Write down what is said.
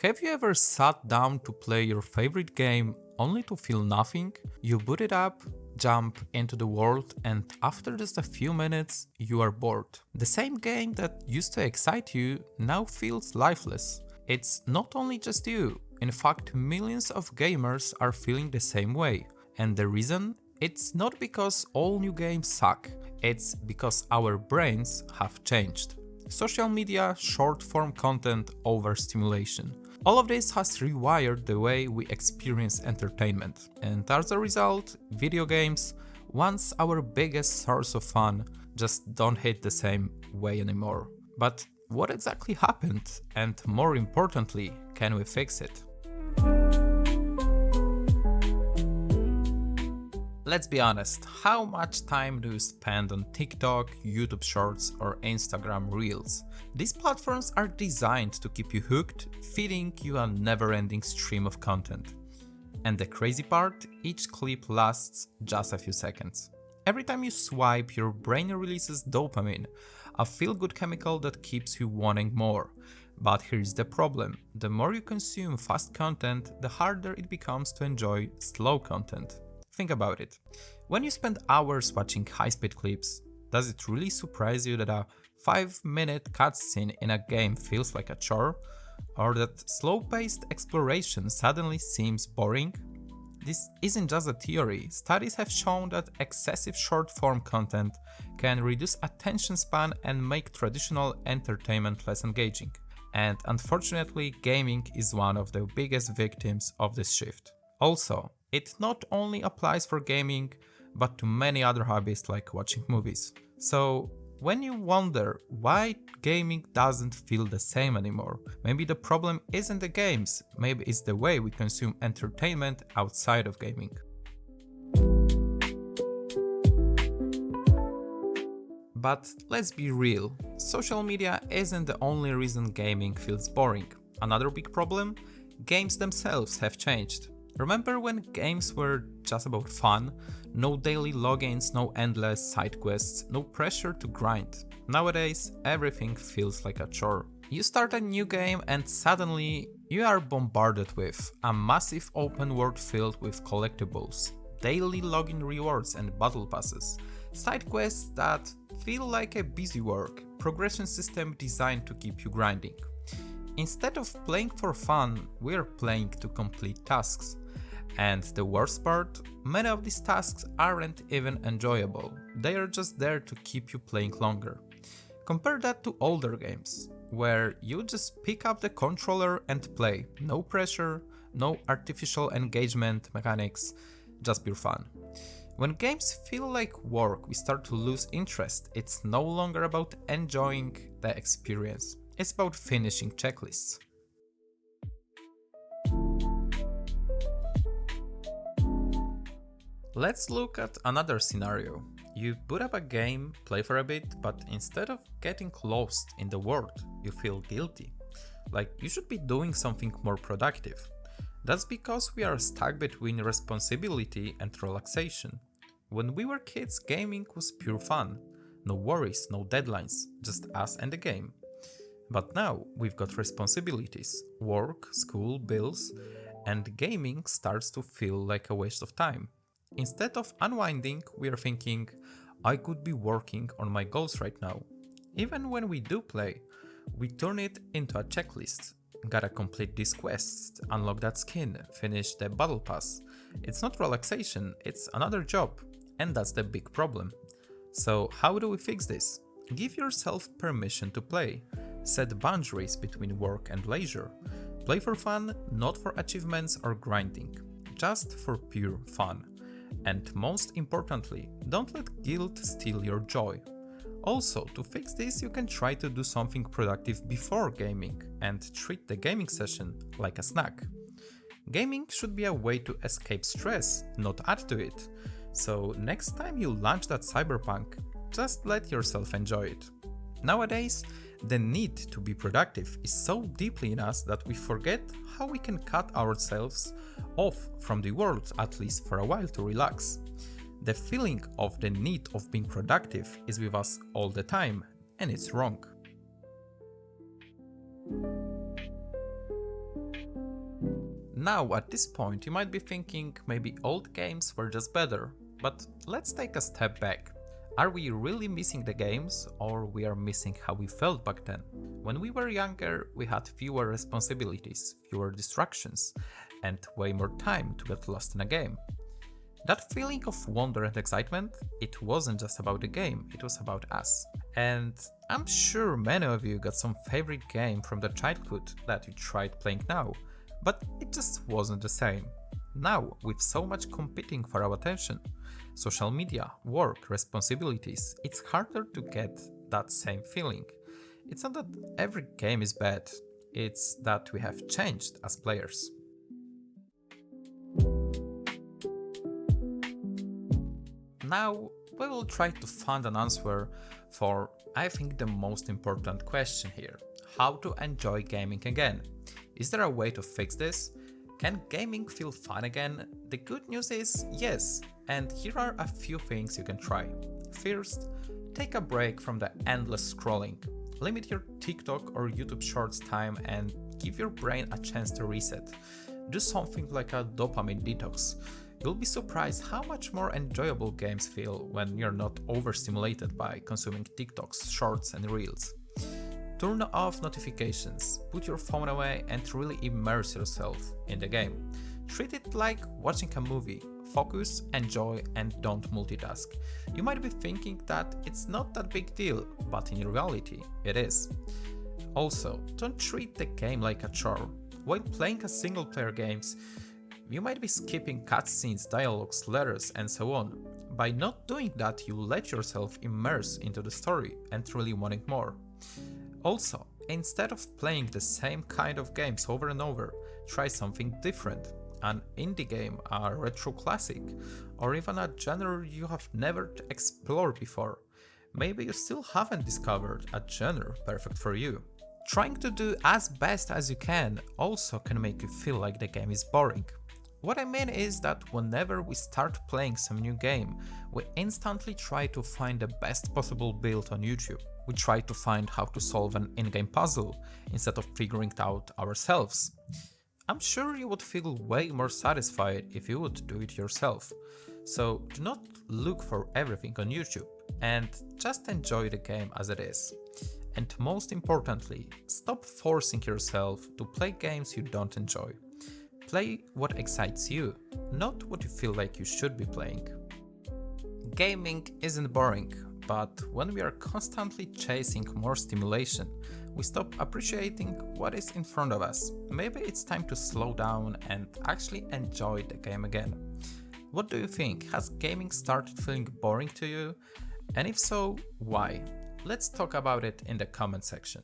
Have you ever sat down to play your favorite game only to feel nothing? You boot it up, jump into the world, and after just a few minutes, you are bored. The same game that used to excite you now feels lifeless. It's not only just you. In fact, millions of gamers are feeling the same way. And the reason? It's not because all new games suck. It's because our brains have changed. Social media, short-form content, overstimulation. All of this has rewired the way we experience entertainment. And as a result, video games, once our biggest source of fun, just don't hit the same way anymore. But what exactly happened? And more importantly, can we fix it? Let's be honest, how much time do you spend on TikTok, YouTube Shorts, or Instagram Reels? These platforms are designed to keep you hooked, feeding you a never-ending stream of content. And the crazy part, each clip lasts just a few seconds. Every time you swipe, your brain releases dopamine, a feel-good chemical that keeps you wanting more. But here's the problem, the more you consume fast content, the harder it becomes to enjoy slow content. Think about it. When you spend hours watching high-speed clips, does it really surprise you that a 5-minute cutscene in a game feels like a chore? Or that slow-paced exploration suddenly seems boring? This isn't just a theory. Studies have shown that excessive short-form content can reduce attention span and make traditional entertainment less engaging. And unfortunately, gaming is one of the biggest victims of this shift. Also, it not only applies for gaming, but to many other hobbies like watching movies. So, when you wonder why gaming doesn't feel the same anymore, maybe the problem isn't the games, maybe it's the way we consume entertainment outside of gaming. But let's be real, social media isn't the only reason gaming feels boring. Another big problem? Games themselves have changed. Remember when games were just about fun? No daily logins, no endless side quests, no pressure to grind. Nowadays, everything feels like a chore. You start a new game and suddenly you are bombarded with a massive open world filled with collectibles, daily login rewards and battle passes, side quests that feel like a busy work, progression system designed to keep you grinding. Instead of playing for fun, we are playing to complete tasks. And the worst part, many of these tasks aren't even enjoyable, they are just there to keep you playing longer. Compare that to older games, where you just pick up the controller and play, no pressure, no artificial engagement mechanics, just pure fun. When games feel like work, we start to lose interest. It's no longer about enjoying the experience, it's about finishing checklists. Let's look at another scenario. You boot up a game, play for a bit, but instead of getting lost in the world, you feel guilty. Like you should be doing something more productive. That's because we are stuck between responsibility and relaxation. When we were kids, gaming was pure fun. No worries, no deadlines, just us and the game. But now we've got responsibilities, work, school, bills, and gaming starts to feel like a waste of time. Instead of unwinding, we are thinking, I could be working on my goals right now. Even when we do play, we turn it into a checklist. Gotta complete these quests, unlock that skin, finish the battle pass. It's not relaxation, it's another job. And that's the big problem. So how do we fix this? Give yourself permission to play. Set boundaries between work and leisure. Play for fun, not for achievements or grinding. Just for pure fun. And most importantly, don't let guilt steal your joy. Also, to fix this, you can try to do something productive before gaming and treat the gaming session like a snack. Gaming should be a way to escape stress, not add to it. So next time you launch that cyberpunk, just let yourself enjoy it. Nowadays, the need to be productive is so deeply in us that we forget how we can cut ourselves off from the world, at least for a while, to relax. The feeling of the need of being productive is with us all the time, and it's wrong. Now, at this point, you might be thinking maybe old games were just better, but let's take a step back. Are we really missing the games, or we are missing how we felt back then? When we were younger, we had fewer responsibilities, fewer distractions, and way more time to get lost in a game. That feeling of wonder and excitement, it wasn't just about the game, it was about us. And I'm sure many of you got some favorite game from the childhood that you tried playing now, but it just wasn't the same. Now, with so much competing for our attention, social media, work, responsibilities, it's harder to get that same feeling. It's not that every game is bad, it's that we have changed as players. Now, we will try to find an answer for, I think, the most important question here. How to enjoy gaming again? Is there a way to fix this? Can gaming feel fun again? The good news is yes, and here are a few things you can try. First, take a break from the endless scrolling. Limit your TikTok or YouTube Shorts time and give your brain a chance to reset. Do something like a dopamine detox. You'll be surprised how much more enjoyable games feel when you're not overstimulated by consuming TikToks, Shorts and Reels. Turn off notifications, put your phone away and really immerse yourself in the game. Treat it like watching a movie. Focus, enjoy and don't multitask. You might be thinking that it's not that big deal, but in reality, it is. Also, don't treat the game like a chore. While playing a single-player games, you might be skipping cutscenes, dialogues, letters, and so on. By not doing that, you let yourself immerse into the story and really wanting more. Also, instead of playing the same kind of games over and over, try something different. An indie game, a retro classic, or even a genre you have never explored before. Maybe you still haven't discovered a genre perfect for you. Trying to do as best as you can also can make you feel like the game is boring. What I mean is that whenever we start playing some new game, we instantly try to find the best possible build on YouTube. We try to find how to solve an in-game puzzle instead of figuring it out ourselves. I'm sure you would feel way more satisfied if you would do it yourself. So do not look for everything on YouTube and just enjoy the game as it is. And most importantly, stop forcing yourself to play games you don't enjoy. Play what excites you, not what you feel like you should be playing. Gaming isn't boring, but when we are constantly chasing more stimulation, we stop appreciating what is in front of us. Maybe it's time to slow down and actually enjoy the game again. What do you think? Has gaming started feeling boring to you? And if so, why? Let's talk about it in the comment section.